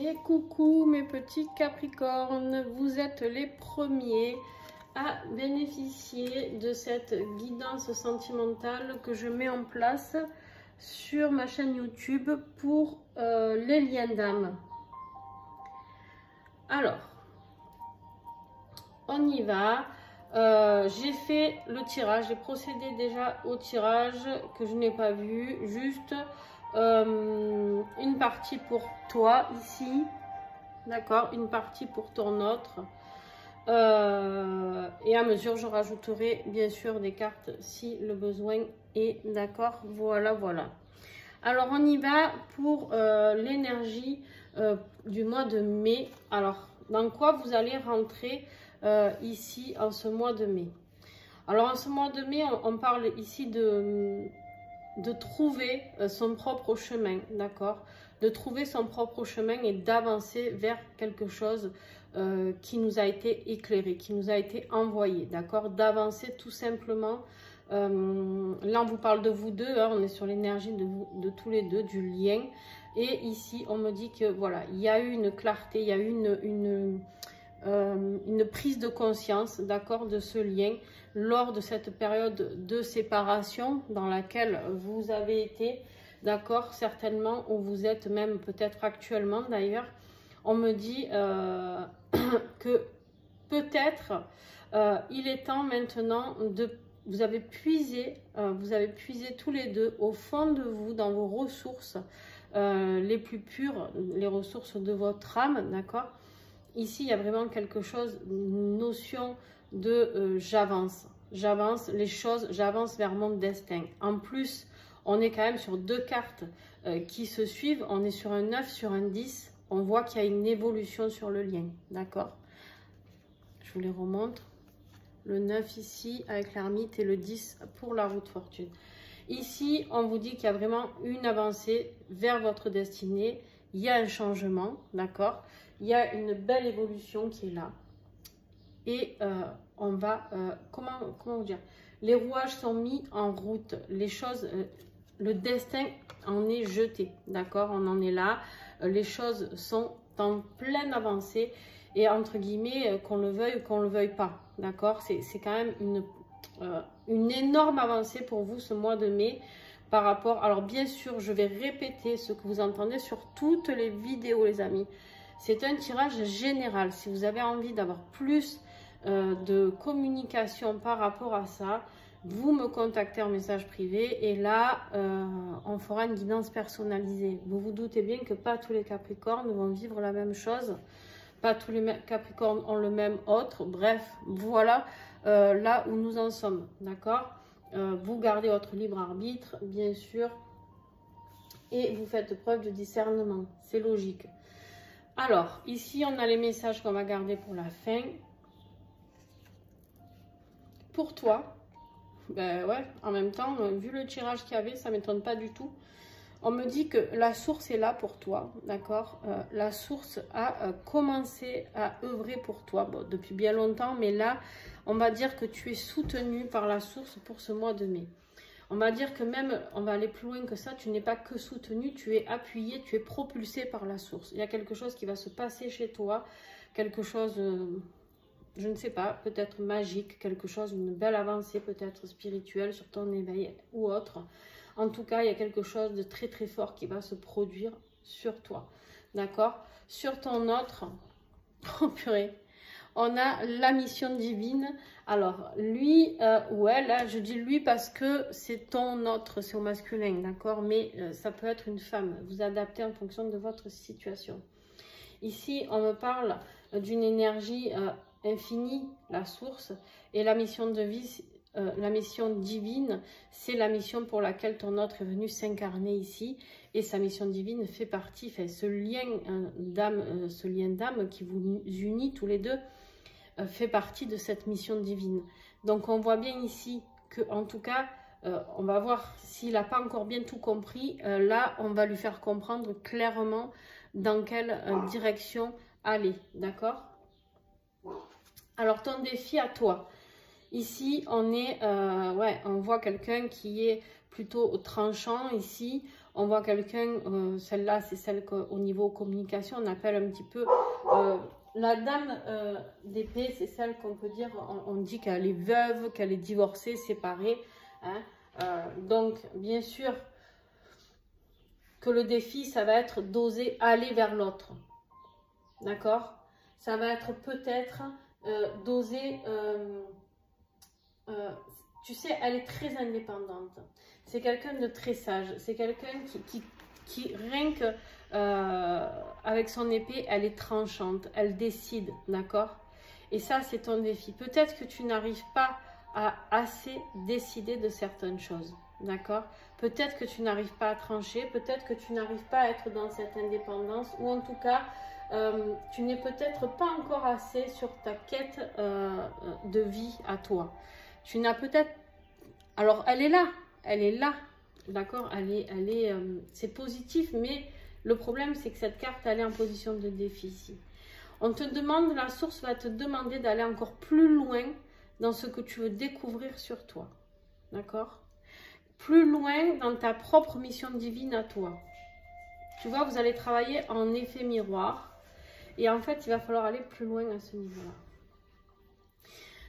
Et coucou mes petits Capricornes, vous êtes les premiers à bénéficier de cette guidance sentimentale que je mets en place sur ma chaîne YouTube pour les liens d'âme. Alors, on y va. J'ai fait le tirage, j'ai procédé déjà au tirage que je n'ai pas vu, juste une partie pour toi ici, d'accord, une partie pour ton autre, et à mesure je rajouterai bien sûr des cartes si le besoin est, d'accord. Voilà. Alors on y va pour l'énergie du mois de mai. Alors dans quoi vous allez rentrer ici en ce mois de mai? Alors en ce mois de mai on parle ici de trouver son propre chemin, d'accord, de trouver son propre chemin et d'avancer vers quelque chose qui nous a été éclairé, qui nous a été envoyé, d'accord, d'avancer tout simplement. Là on vous parle de vous deux, hein, on est sur l'énergie de tous les deux, du lien, et ici on me dit que voilà, il y a eu une clarté, il y a eu une prise de conscience, d'accord, de ce lien lors de cette période de séparation dans laquelle vous avez été, d'accord, certainement, où vous êtes même peut-être actuellement d'ailleurs. On me dit que peut-être il est temps maintenant de... Vous avez puisé tous les deux au fond de vous, dans vos ressources les plus pures, les ressources de votre âme, d'accord. Ici, il y a vraiment quelque chose, une notion de j'avance les choses, j'avance vers mon destin. En plus, on est quand même sur deux cartes qui se suivent. On est sur un 9, sur un 10. On voit qu'il y a une évolution sur le lien, d'accord. Je vous les remontre. Le 9 ici avec l'ermite et le 10 pour la roue de fortune. Ici, on vous dit qu'il y a vraiment une avancée vers votre destinée. Il y a un changement, d'accord. Il y a une belle évolution qui est là. Et on va, comment vous dire, les rouages sont mis en route. Les choses, le destin en est jeté, d'accord. On en est là. Les choses sont en pleine avancée. Et entre guillemets, qu'on le veuille ou qu'on ne le veuille pas, d'accord. C'est quand même une énorme avancée pour vous ce mois de mai. Par rapport, alors bien sûr, je vais répéter ce que vous entendez sur toutes les vidéos, les amis. C'est un tirage général. Si vous avez envie d'avoir plus de communication par rapport à ça, vous me contactez en message privé et là, on fera une guidance personnalisée. Vous vous doutez bien que pas tous les Capricornes vont vivre la même chose. Pas tous les Capricornes ont le même autre. Bref, voilà là où nous en sommes, d'accord. Vous gardez votre libre arbitre, bien sûr, et vous faites preuve de discernement. C'est logique. Alors, ici, on a les messages qu'on va garder pour la fin. Pour toi, ben ouais, en même temps, vu le tirage qu'il y avait, ça ne m'étonne pas du tout. On me dit que la source est là pour toi, d'accord. La source a commencé à œuvrer pour toi depuis bien longtemps, mais là, on va dire que tu es soutenu par la source pour ce mois de mai. On va dire que même, on va aller plus loin que ça, tu n'es pas que soutenu, tu es appuyé, tu es propulsé par la source. Il y a quelque chose qui va se passer chez toi, quelque chose, je ne sais pas, peut-être magique, quelque chose, une belle avancée peut-être spirituelle sur ton éveil ou autre. En tout cas, il y a quelque chose de très très fort qui va se produire sur toi, d'accord. Sur ton autre, oh purée, on a la mission divine. Alors, lui ou elle, je dis lui parce que c'est ton autre, c'est au masculin, d'accord. Mais ça peut être une femme. Vous adaptez en fonction de votre situation. Ici, on me parle d'une énergie infinie, la source, et la mission de vie. La mission divine, c'est la mission pour laquelle ton autre est venu s'incarner ici. Et sa mission divine fait partie, fait ce lien d'âme qui vous unit tous les deux, fait partie de cette mission divine. Donc on voit bien ici que, en tout cas, on va voir s'il n'a pas encore bien tout compris. Là, on va lui faire comprendre clairement dans quelle direction aller, d'accord. Alors ton défi à toi. Ici, on est, on voit quelqu'un qui est plutôt tranchant ici. On voit quelqu'un, celle-là, c'est celle qu'au niveau communication, on appelle un petit peu la dame d'épée. C'est celle qu'on peut dire, on dit qu'elle est veuve, qu'elle est divorcée, séparée. Hein. Donc, bien sûr, que le défi, ça va être d'oser aller vers l'autre. D'accord? Ça va être peut-être d'oser... tu sais, elle est très indépendante. C'est quelqu'un de très sage. C'est quelqu'un qui rien que avec son épée, elle est tranchante. Elle décide, d'accord? Et ça, c'est ton défi. Peut-être que tu n'arrives pas à assez décider de certaines choses, d'accord? Peut-être que tu n'arrives pas à trancher. Peut-être que tu n'arrives pas à être dans cette indépendance. Ou en tout cas, tu n'es peut-être pas encore assez sur ta quête de vie à toi. Tu n'as peut-être... Alors, elle est là, d'accord? C'est positif, mais le problème, c'est que cette carte, elle est en position de défi ici. On te demande, la source va te demander d'aller encore plus loin dans ce que tu veux découvrir sur toi, d'accord? Plus loin dans ta propre mission divine à toi. Tu vois, vous allez travailler en effet miroir, et en fait, il va falloir aller plus loin à ce niveau-là.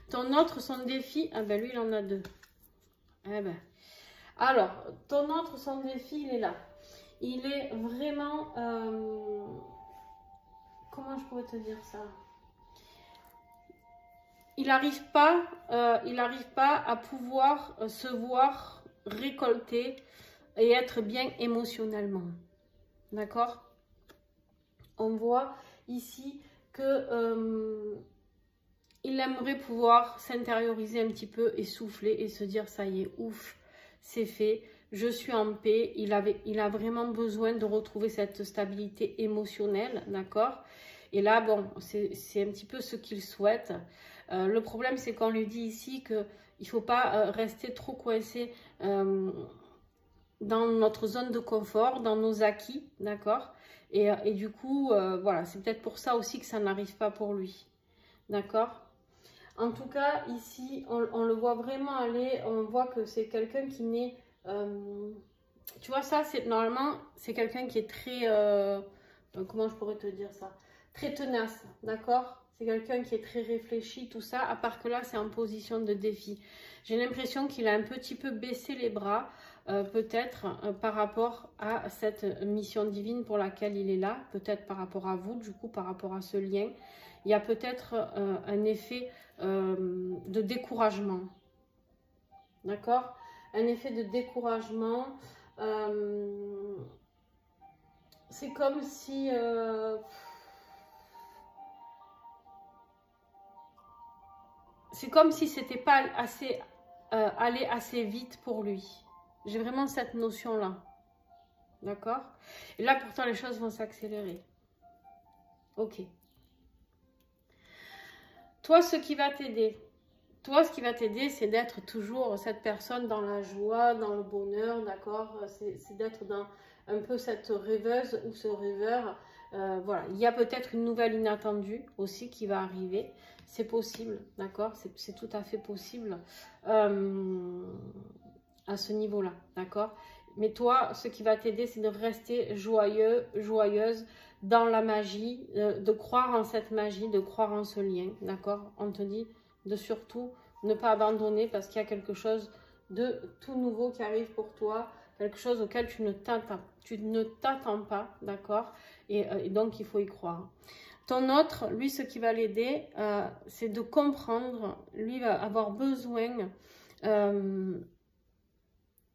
Ton autre, son défi, ah ben lui, il en a deux. Eh ben. Alors, ton autre, son défi, il est là. Il est vraiment... comment je pourrais te dire ça? Il n'arrive pas à pouvoir se voir récolter et être bien émotionnellement. D'accord? On voit ici que... il aimerait pouvoir s'intérioriser un petit peu et souffler et se dire ça y est, ouf, c'est fait, je suis en paix. Il a vraiment besoin de retrouver cette stabilité émotionnelle, d'accord? Et là, bon, c'est un petit peu ce qu'il souhaite. Le problème, c'est qu'on lui dit ici qu'il ne faut pas rester trop coincé dans notre zone de confort, dans nos acquis, d'accord? Et du coup, voilà, c'est peut-être pour ça aussi que ça n'arrive pas pour lui, d'accord? En tout cas, ici, on le voit vraiment aller, on voit que c'est quelqu'un qui n'est... tu vois, ça, normalement, c'est quelqu'un qui est très... comment je pourrais te dire ça? Très tenace, d'accord? C'est quelqu'un qui est très réfléchi, tout ça, à part que là, c'est en position de défi. J'ai l'impression qu'il a un petit peu baissé les bras, peut-être par rapport à cette mission divine pour laquelle il est là, peut-être par rapport à vous, du coup, par rapport à ce lien. Il y a peut-être un effet de découragement. D'accord? Un effet de découragement. C'est comme si... c'est comme si c'était pas assez allé assez vite pour lui. J'ai vraiment cette notion-là. D'accord? Et là, pourtant, les choses vont s'accélérer. Ok. Toi, ce qui va t'aider, c'est d'être toujours cette personne dans la joie, dans le bonheur, d'accord? C'est d'être dans un peu cette rêveuse ou ce rêveur. Voilà, il y a peut-être une nouvelle inattendue aussi qui va arriver. C'est possible, d'accord? C'est tout à fait possible à ce niveau-là, d'accord? Mais toi, ce qui va t'aider, c'est de rester joyeux, joyeuse, dans la magie, de croire en cette magie, de croire en ce lien, d'accord? On te dit de surtout ne pas abandonner parce qu'il y a quelque chose de tout nouveau qui arrive pour toi, quelque chose auquel tu ne t'attends pas, d'accord? Et donc, il faut y croire. Ton autre, lui, ce qui va l'aider, c'est de comprendre, lui va avoir besoin...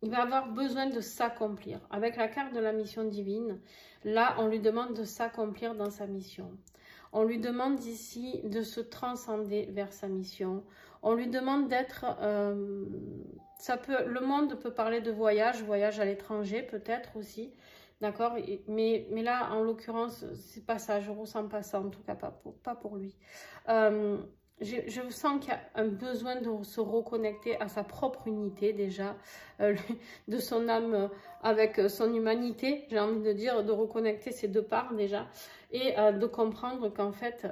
il va avoir besoin de s'accomplir. Avec la carte de la mission divine, là, on lui demande de s'accomplir dans sa mission. On lui demande ici de se transcender vers sa mission. On lui demande d'être... le monde peut parler de voyage à l'étranger peut-être aussi. D'accord? Mais là, en l'occurrence, c'est pas ça. Je ressens pas ça, en tout cas pas pour lui. Je sens qu'il y a un besoin de se reconnecter à sa propre unité déjà, de son âme avec son humanité, j'ai envie de dire, de reconnecter ces deux parts déjà, et de comprendre qu'en fait,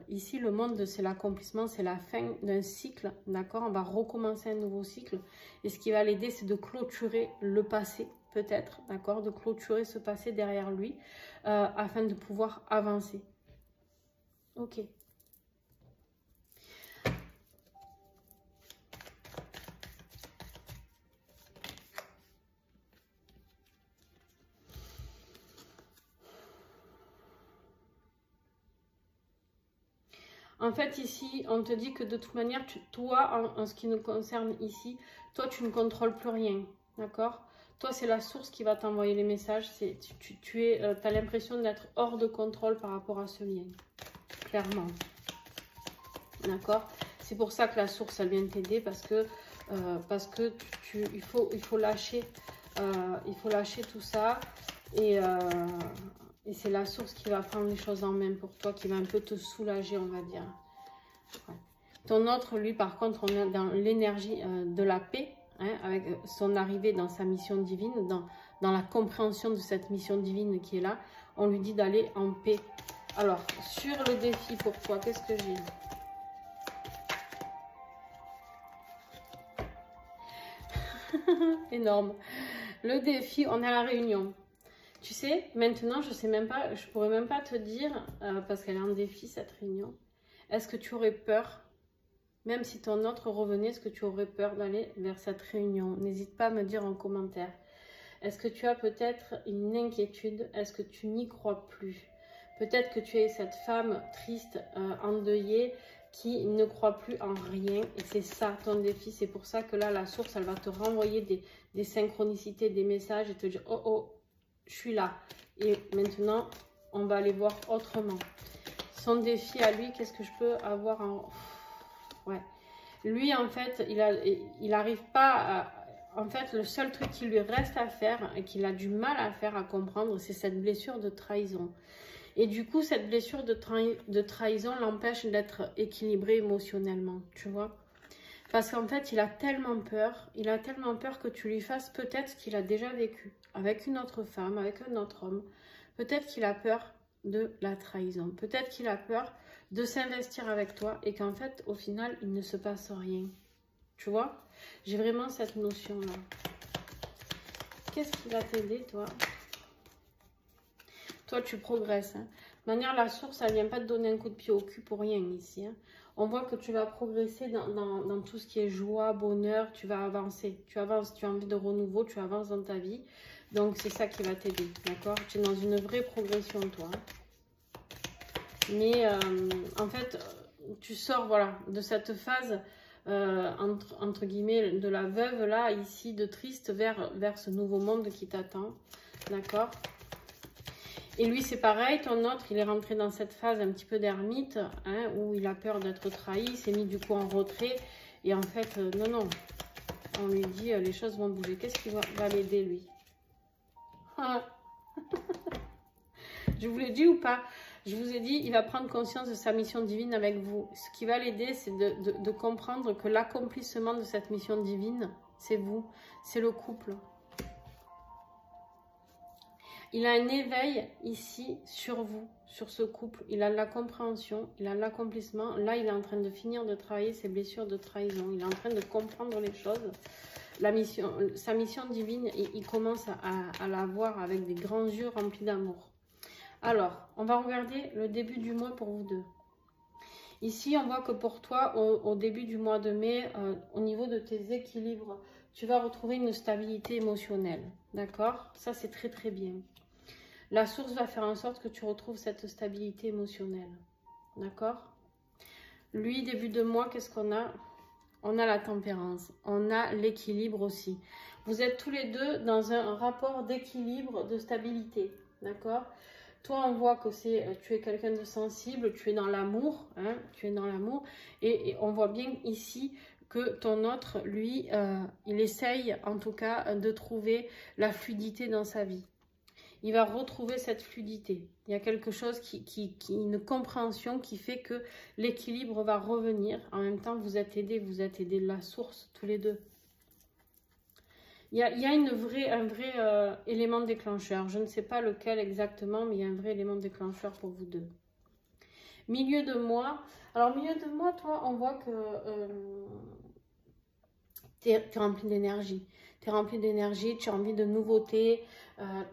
ici, le monde, c'est l'accomplissement, c'est la fin d'un cycle, d'accord? On va recommencer un nouveau cycle, et ce qui va l'aider, c'est de clôturer le passé, peut-être, d'accord, de clôturer ce passé derrière lui afin de pouvoir avancer. Ok. En fait, ici, on te dit que de toute manière, toi, en ce qui nous concerne ici, toi, tu ne contrôles plus rien, d'accord? Toi, c'est la source qui va t'envoyer les messages. Tu as l'impression d'être hors de contrôle par rapport à ce lien, clairement, d'accord? C'est pour ça que la source, elle vient t'aider parce que il faut lâcher tout ça et c'est la source qui va prendre les choses en main pour toi, qui va un peu te soulager, on va dire. Ouais. Ton autre, lui, par contre, on est dans l'énergie de la paix, hein, avec son arrivée dans sa mission divine, dans la compréhension de cette mission divine qui est là. On lui dit d'aller en paix. Alors, sur le défi pour toi, qu'est-ce que j'ai? Énorme. Le défi, on est à la réunion. Tu sais, maintenant, je sais même pas, je pourrais même pas te dire, parce qu'elle est en défi, cette réunion. Est-ce que tu aurais peur, même si ton autre revenait, est-ce que tu aurais peur d'aller vers cette réunion? N'hésite pas à me dire en commentaire. Est-ce que tu as peut-être une inquiétude? Est-ce que tu n'y crois plus? Peut-être que tu es cette femme triste, endeuillée, qui ne croit plus en rien. Et c'est ça ton défi. C'est pour ça que là, la source, elle va te renvoyer des synchronicités, des messages et te dire, oh, oh, je suis là. Et maintenant, on va aller voir autrement. Son défi à lui, qu'est-ce que je peux avoir en... Ouais. Lui, en fait, il n'arrive pas à... En fait, le seul truc qui lui reste à faire et qu'il a du mal à faire, à comprendre, c'est cette blessure de trahison. Et du coup, cette blessure de trahison l'empêche d'être équilibré émotionnellement, tu vois. Parce qu'en fait, il a tellement peur que tu lui fasses peut-être ce qu'il a déjà vécu avec une autre femme, avec un autre homme. Peut-être qu'il a peur de la trahison. Peut-être qu'il a peur de s'investir avec toi et qu'en fait, au final, il ne se passe rien. Tu vois? J'ai vraiment cette notion-là. Qu'est-ce qui va t'aider, toi? Toi, tu progresses. Hein. De manière, la source, elle ne vient pas te donner un coup de pied au cul pour rien ici. Hein. On voit que tu vas progresser dans tout ce qui est joie, bonheur. Tu vas avancer. Tu avances, tu as envie de renouveau, tu avances dans ta vie. Donc, c'est ça qui va t'aider. D'accord? Tu es dans une vraie progression, toi. Mais, en fait, tu sors, voilà, de cette phase... entre guillemets, de la veuve, là, ici, de triste, vers ce nouveau monde qui t'attend, d'accord? Et lui, c'est pareil, ton autre, il est rentré dans cette phase un petit peu d'ermite, hein, où il a peur d'être trahi, il s'est mis du coup en retrait, et en fait, non, non, on lui dit, les choses vont bouger. Qu'est-ce qui va l'aider, lui? Ah. Je vous l'ai dit ou pas? Je vous ai dit, il va prendre conscience de sa mission divine avec vous. Ce qui va l'aider, c'est de comprendre que l'accomplissement de cette mission divine, c'est vous, c'est le couple. Il a un éveil ici sur vous, sur ce couple. Il a de la compréhension, il a de l'accomplissement. Là, il est en train de finir de travailler ses blessures de trahison. Il est en train de comprendre les choses. Sa mission divine, il commence à la voir avec des grands yeux remplis d'amour. Alors, on va regarder le début du mois pour vous deux. Ici, on voit que pour toi, au début du mois de mai, au niveau de tes équilibres, tu vas retrouver une stabilité émotionnelle. D'accord? Ça, c'est très, très bien. La source va faire en sorte que tu retrouves cette stabilité émotionnelle. D'accord? Lui, début de mois, qu'est-ce qu'on a? On a la tempérance. On a l'équilibre aussi. Vous êtes tous les deux dans un rapport d'équilibre, de stabilité. D'accord? Toi, on voit que tu es quelqu'un de sensible, tu es dans l'amour, hein, tu es dans l'amour. Et on voit bien ici que ton autre, lui, il essaye en tout cas de trouver la fluidité dans sa vie. Il va retrouver cette fluidité. Il y a quelque chose une compréhension qui fait que l'équilibre va revenir. En même temps, vous êtes aidés de la source, tous les deux. Il y a un vrai élément déclencheur. Je ne sais pas lequel exactement, mais il y a un vrai élément déclencheur pour vous deux. Milieu de mois. Alors, milieu de mois, toi, on voit que tu es rempli d'énergie. Tu tu es rempli d'énergie, tu as envie de nouveautés,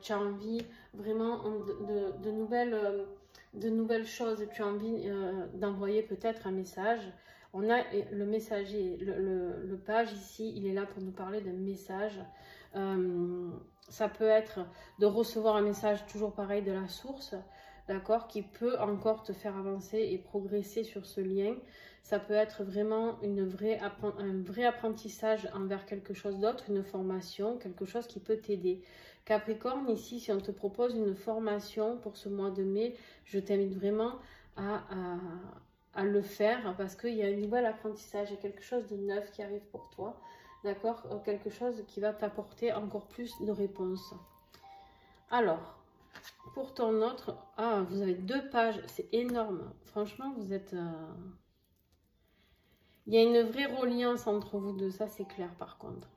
tu as envie vraiment de nouvelles choses, tu as envie d'envoyer peut-être un message. On a le messager, le page ici, il est là pour nous parler d'un message. Ça peut être de recevoir un message toujours pareil de la source, d'accord, qui peut encore te faire avancer et progresser sur ce lien. Ça peut être vraiment un vrai apprentissage envers quelque chose d'autre, une formation, quelque chose qui peut t'aider. Capricorne, ici, si on te propose une formation pour ce mois de mai, je t'invite vraiment à le faire parce qu'il y a un nouvel apprentissage, il y a quelque chose de neuf qui arrive pour toi, d'accord, quelque chose qui va t'apporter encore plus de réponses. Alors, pour ton autre, vous avez 2 pages, c'est énorme, franchement, vous êtes... Il y a une vraie reliance entre vous deux, ça c'est clair par contre.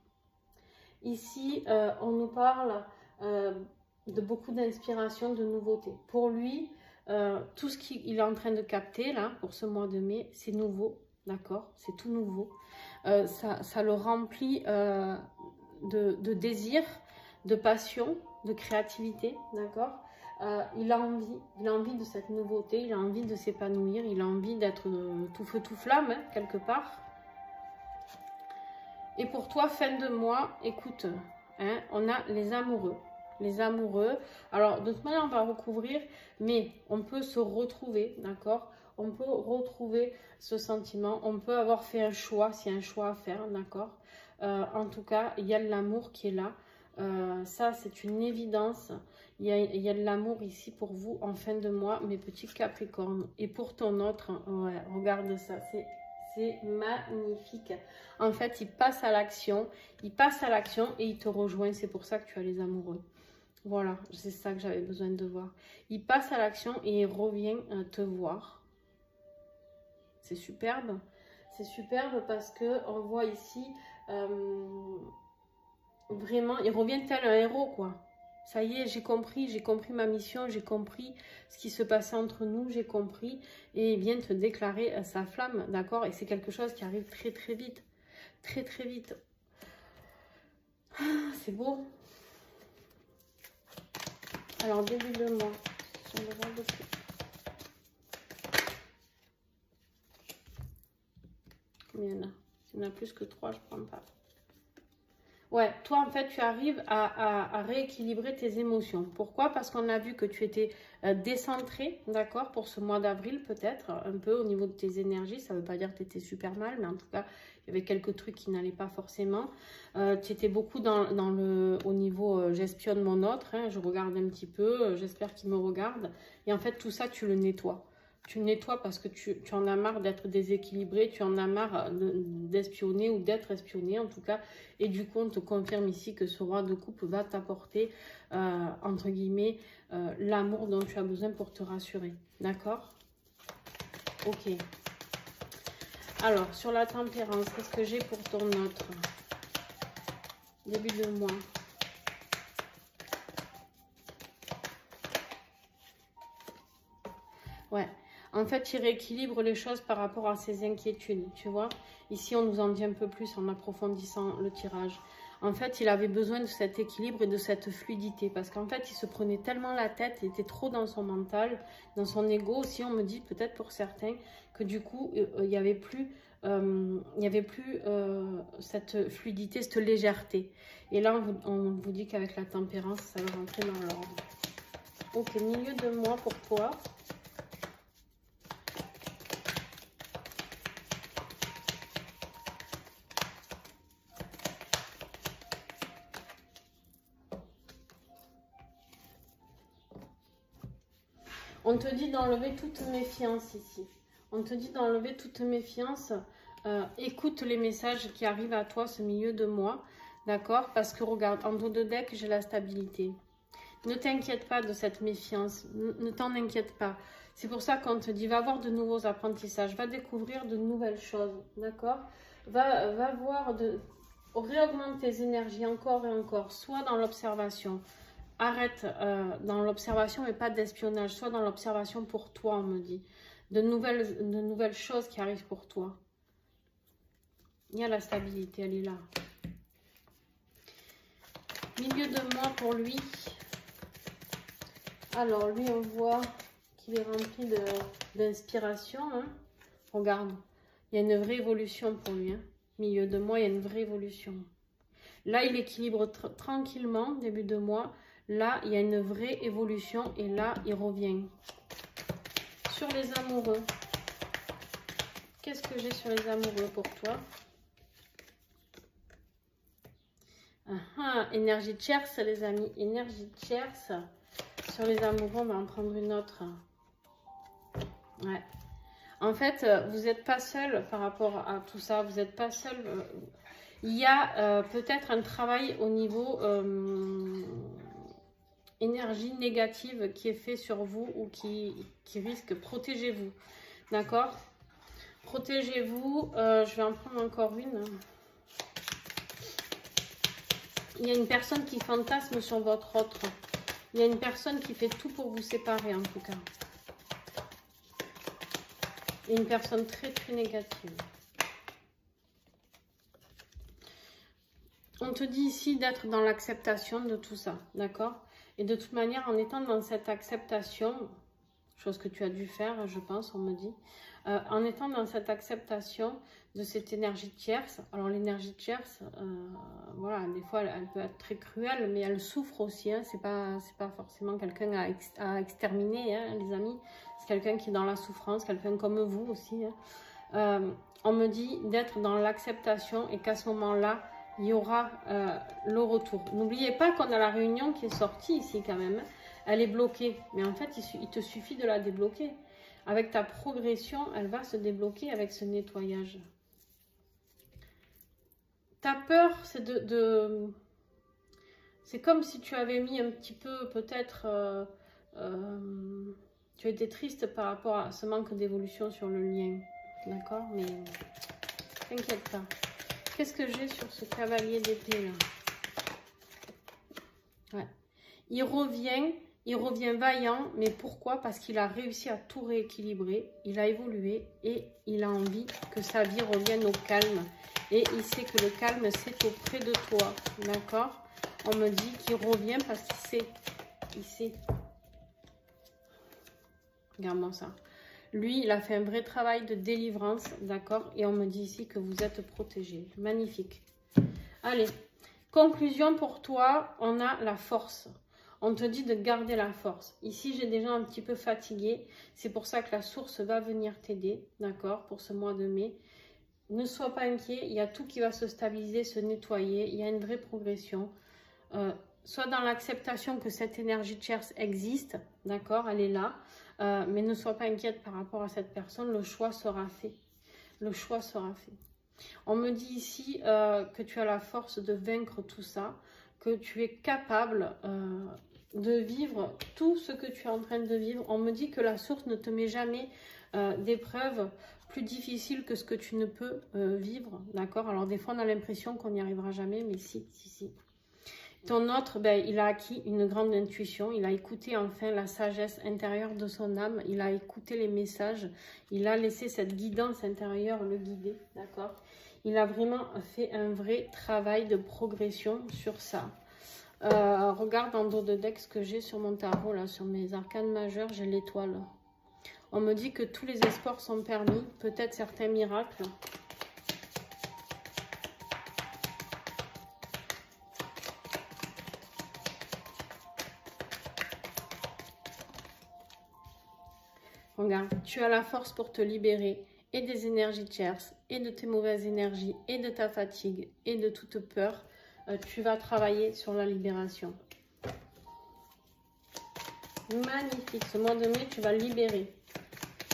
Ici, on nous parle de beaucoup d'inspiration, de nouveautés. Pour lui, tout ce qu'il est en train de capter là, pour ce mois de mai, c'est nouveau, d'accord? C'est tout nouveau. Ça le remplit de désir, de passion, de créativité, d'accord? Il a envie de cette nouveauté, il a envie de s'épanouir, il a envie d'être tout feu tout flamme, hein, quelque part. Et pour toi, fin de mois, écoute, hein, on a les amoureux. Les amoureux, alors de toute manière, on va recouvrir, mais on peut se retrouver, d'accord? On peut retrouver ce sentiment, on peut avoir fait un choix, s'il y a un choix à faire, d'accord? En tout cas, il y a de l'amour qui est là. Ça, c'est une évidence. Il y a de l'amour ici pour vous en fin de mois, mes petits Capricornes. Et pour ton autre, ouais, regarde ça, c'est magnifique. En fait, il passe à l'action et il te rejoint. C'est pour ça que tu as les amoureux. Voilà, c'est ça que j'avais besoin de voir. Il passe à l'action et il revient te voir. C'est superbe. C'est superbe parce que on voit ici... vraiment, il revient tel un héros, quoi. Ça y est, j'ai compris ma mission, j'ai compris ce qui se passait entre nous, j'ai compris. Et il vient te déclarer sa flamme, d'accord? Et c'est quelque chose qui arrive très très vite. Très très vite. C'est beau. Alors, début de mois. Combien il y en a? S'il y en a plus que 3, je ne prends pas. Ouais, toi, en fait, tu arrives à rééquilibrer tes émotions. Pourquoi? Parce qu'on a vu que tu étais décentré, d'accord, pour ce mois d'avril, peut-être, un peu au niveau de tes énergies. Ça ne veut pas dire que tu étais super mal, mais en tout cas, il y avait quelques trucs qui n'allaient pas forcément. Tu étais beaucoup au niveau j'espionne mon autre, hein, je regarde un petit peu, j'espère qu'il me regarde. Et en fait, tout ça, tu le nettoies. Tu nettoies parce que tu en as marre d'être déséquilibré, tu en as marre d'espionner ou d'être espionné en tout cas. Et du coup, on te confirme ici que ce roi de coupe va t'apporter, entre guillemets, l'amour dont tu as besoin pour te rassurer. D'accord? Ok. Alors, sur la tempérance, qu'est-ce que j'ai pour ton autre? Début de mois. Ouais. En fait, il rééquilibre les choses par rapport à ses inquiétudes, tu vois. Ici, on nous en dit un peu plus en approfondissant le tirage. En fait, il avait besoin de cet équilibre et de cette fluidité. Parce qu'en fait, il se prenait tellement la tête, il était trop dans son mental, dans son ego aussi. On me dit, peut-être pour certains, que du coup, il n'y avait plus, cette fluidité, cette légèreté. Et là, on vous dit qu'avec la tempérance, ça va rentrer dans l'ordre. Ok, milieu de mois pour toi. On te dit d'enlever toute méfiance ici. On te dit d'enlever toute méfiance. Écoute les messages qui arrivent à toi ce milieu de mois. D'accord? Parce que regarde, en dos de deck, j'ai la stabilité. Ne t'inquiète pas de cette méfiance. Ne t'en inquiète pas. C'est pour ça qu'on te dit, va avoir de nouveaux apprentissages. Va découvrir de nouvelles choses. D'accord? Va voir réaugmente tes énergies encore et encore. Soit dans l'observation. Arrête dans l'observation et pas d'espionnage. Soit dans l'observation pour toi, on me dit. De nouvelles choses qui arrivent pour toi. Il y a la stabilité, elle est là. Milieu de mois pour lui. Alors, lui, on voit qu'il est rempli d'inspiration. Hein. Regarde, il y a une vraie évolution pour lui. Hein. Milieu de mois, il y a une vraie évolution. Là, il équilibre tranquillement, début de mois. Là, il y a une vraie évolution et là, il revient. Sur les amoureux. Qu'est-ce que j'ai sur les amoureux pour toi? Énergie tierce, les amis. Énergie tierce. Sur les amoureux, on va en prendre une autre. Ouais. En fait, vous n'êtes pas seul par rapport à tout ça. Vous n'êtes pas seul. Il y a peut-être un travail au niveau énergie négative qui est fait sur vous ou qui risque. Protégez-vous. D'accord? Protégez-vous. Je vais en prendre encore une. Il y a une personne qui fantasme sur votre autre. Il y a une personne qui fait tout pour vous séparer, en tout cas. Il y a une personne très, très négative. On te dit ici d'être dans l'acceptation de tout ça, d'accord? Et de toute manière, en étant dans cette acceptation, chose que tu as dû faire, je pense, on me dit, en étant dans cette acceptation de cette énergie tierce, alors l'énergie tierce, voilà, des fois, elle peut être très cruelle, mais elle souffre aussi, hein, c'est pas forcément quelqu'un à exterminer, hein, les amis, c'est quelqu'un qui est dans la souffrance, quelqu'un comme vous aussi, hein. On me dit d'être dans l'acceptation et qu'à ce moment-là, il y aura le retour. N'oubliez pas qu'on a la réunion qui est sortie ici quand même. Elle est bloquée. Mais en fait, il te suffit de la débloquer. Avec ta progression, elle va se débloquer avec ce nettoyage. Ta peur, c'est c'est comme si tu avais mis un petit peu, peut-être... tu étais triste par rapport à ce manque d'évolution sur le lien. D'accord? Mais t'inquiète pas. Qu'est-ce que j'ai sur ce cavalier d'épée là? Ouais. Il revient vaillant, mais pourquoi? Parce qu'il a réussi à tout rééquilibrer, il a évolué et il a envie que sa vie revienne au calme. Et il sait que le calme, c'est auprès de toi, d'accord? On me dit qu'il revient parce qu'il sait. Regarde-moi ça. Lui, il a fait un vrai travail de délivrance, d'accord? Et on me dit ici que vous êtes protégé. Magnifique. Allez, conclusion pour toi, on a la force. On te dit de garder la force. Ici, j'ai déjà un petit peu fatigué. C'est pour ça que la source va venir t'aider, d'accord? Pour ce mois de mai. Ne sois pas inquiet, il y a tout qui va se stabiliser, se nettoyer. Il y a une vraie progression. Sois dans l'acceptation que cette énergie tierce existe, d'accord? Elle est là. Mais ne sois pas inquiète par rapport à cette personne, le choix sera fait. Le choix sera fait. On me dit ici que tu as la force de vaincre tout ça, que tu es capable de vivre tout ce que tu es en train de vivre. On me dit que la source ne te met jamais d'épreuves plus difficiles que ce que tu ne peux vivre, d'accord? Alors des fois on a l'impression qu'on n'y arrivera jamais, mais si. Ton autre, ben, il a acquis une grande intuition, il a écouté enfin la sagesse intérieure de son âme, il a écouté les messages, il a laissé cette guidance intérieure le guider, d'accord? Il a vraiment fait un vrai travail de progression sur ça. Regarde en dos de deck ce que j'ai sur mon tarot, là, sur mes arcanes majeures, j'ai l'étoile. On me dit que tous les espoirs sont permis, peut-être certains miracles. Regarde, tu as la force pour te libérer et des énergies tierces, et de tes mauvaises énergies, et de ta fatigue, et de toute peur. Tu vas travailler sur la libération. Magnifique. Ce mois de mai, tu vas libérer.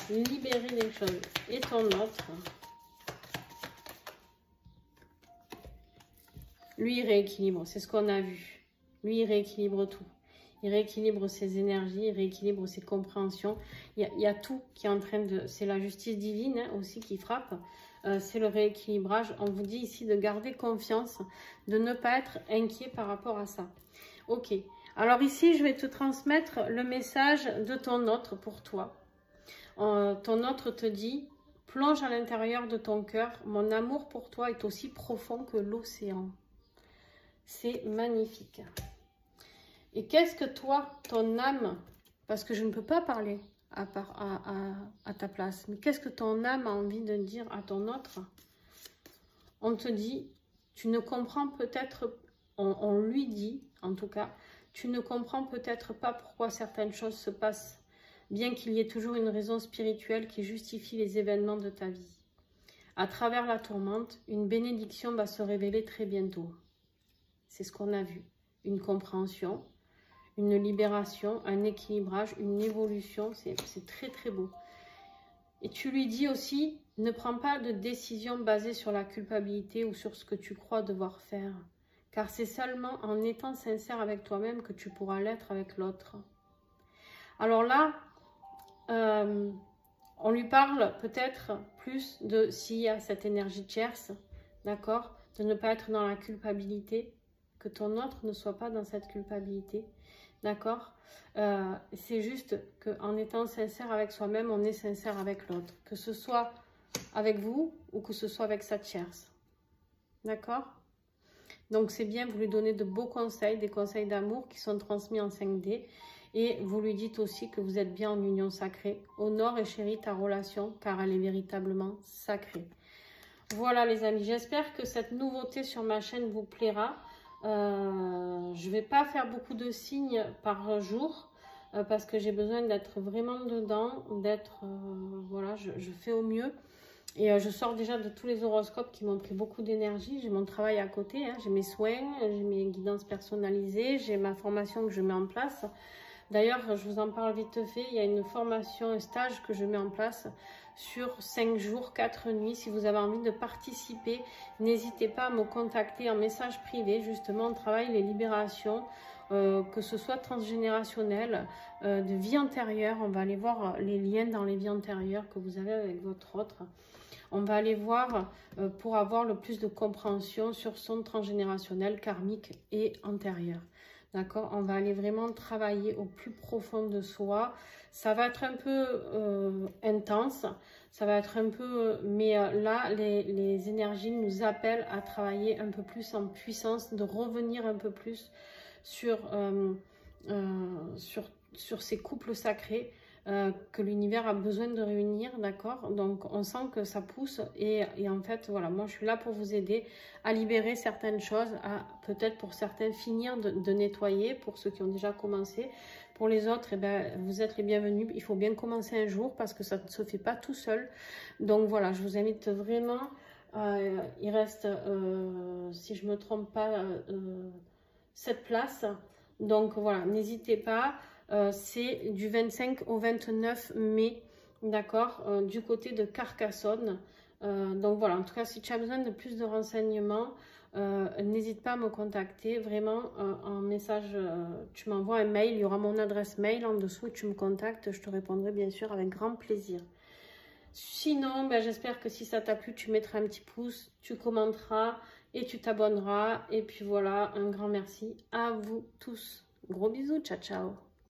Libérer les choses. Et ton autre. Lui, il rééquilibre. C'est ce qu'on a vu. Lui, il rééquilibre tout. Il rééquilibre ses énergies, il rééquilibre ses compréhensions. Il y a tout qui est en train de... C'est la justice divine hein, aussi qui frappe. C'est le rééquilibrage. On vous dit ici de garder confiance, de ne pas être inquiet par rapport à ça. Ok. Alors ici, je vais te transmettre le message de ton autre pour toi. Ton autre te dit, plonge à l'intérieur de ton cœur. Mon amour pour toi est aussi profond que l'océan. C'est magnifique. Et qu'est-ce que toi, ton âme, parce que je ne peux pas parler à ta place, mais qu'est-ce que ton âme a envie de dire à ton autre? On te dit, tu ne comprends peut-être, on lui dit en tout cas, tu ne comprends peut-être pas pourquoi certaines choses se passent, bien qu'il y ait toujours une raison spirituelle qui justifie les événements de ta vie. À travers la tourmente, une bénédiction va se révéler très bientôt. C'est ce qu'on a vu. Une compréhension, une libération, un équilibrage, une évolution. C'est très très beau. Et tu lui dis aussi, ne prends pas de décision basée sur la culpabilité ou sur ce que tu crois devoir faire. Car c'est seulement en étant sincère avec toi-même que tu pourras l'être avec l'autre. Alors là, on lui parle peut-être plus de s'il y a cette énergie tierce, d'accord, de ne pas être dans la culpabilité, que ton autre ne soit pas dans cette culpabilité, d'accord. C'est juste qu'en étant sincère avec soi-même, on est sincère avec l'autre, que ce soit avec vous ou que ce soit avec sa tierce, d'accord. Donc c'est bien, vous lui donnez de beaux conseils, des conseils d'amour qui sont transmis en 5D. Et vous lui dites aussi que vous êtes bien en union sacrée. Honore et chéris ta relation, car elle est véritablement sacrée. Voilà les amis, j'espère que cette nouveauté sur ma chaîne vous plaira. Je ne vais pas faire beaucoup de signes par jour, parce que j'ai besoin d'être vraiment dedans, voilà, je fais au mieux. Et je sors déjà de tous les horoscopes qui m'ont pris beaucoup d'énergie. J'ai mon travail à côté, hein. J'ai mes soins, j'ai mes guidances personnalisées, j'ai ma formation que je mets en place. D'ailleurs, je vous en parle vite fait, il y a une formation, un stage que je mets en place sur 5 jours, 4 nuits. Si vous avez envie de participer, n'hésitez pas à me contacter en message privé. Justement, on travaille les libérations, que ce soit transgénérationnel, de vie antérieure. On va aller voir les liens dans les vies antérieures que vous avez avec votre autre. On va aller voir pour avoir le plus de compréhension sur son transgénérationnel, karmique et antérieur. D'accord? On va aller vraiment travailler au plus profond de soi. Ça va être un peu intense, ça va être un peu... mais là, les énergies nous appellent à travailler un peu plus en puissance, de revenir un peu plus sur ces couples sacrés, que l'univers a besoin de réunir, d'accord. Donc on sent que ça pousse et en fait voilà, moi je suis là pour vous aider à libérer certaines choses, à peut-être pour certains finir de nettoyer, pour ceux qui ont déjà commencé. Pour les autres, eh ben, vous êtes les bienvenus, il faut bien commencer un jour parce que ça ne se fait pas tout seul. Donc voilà, je vous invite vraiment, il reste, si je me trompe pas, 7 places. Donc voilà, n'hésitez pas. C'est du 25 au 29 mai, d'accord, du côté de Carcassonne. Donc voilà, en tout cas, si tu as besoin de plus de renseignements, n'hésite pas à me contacter. Vraiment, en message, tu m'envoies un mail, il y aura mon adresse mail en dessous, tu me contactes, je te répondrai bien sûr avec grand plaisir. Sinon, ben, j'espère que si ça t'a plu, tu mettras un petit pouce, tu commenteras et tu t'abonneras. Et puis voilà, un grand merci à vous tous. Gros bisous, ciao ciao.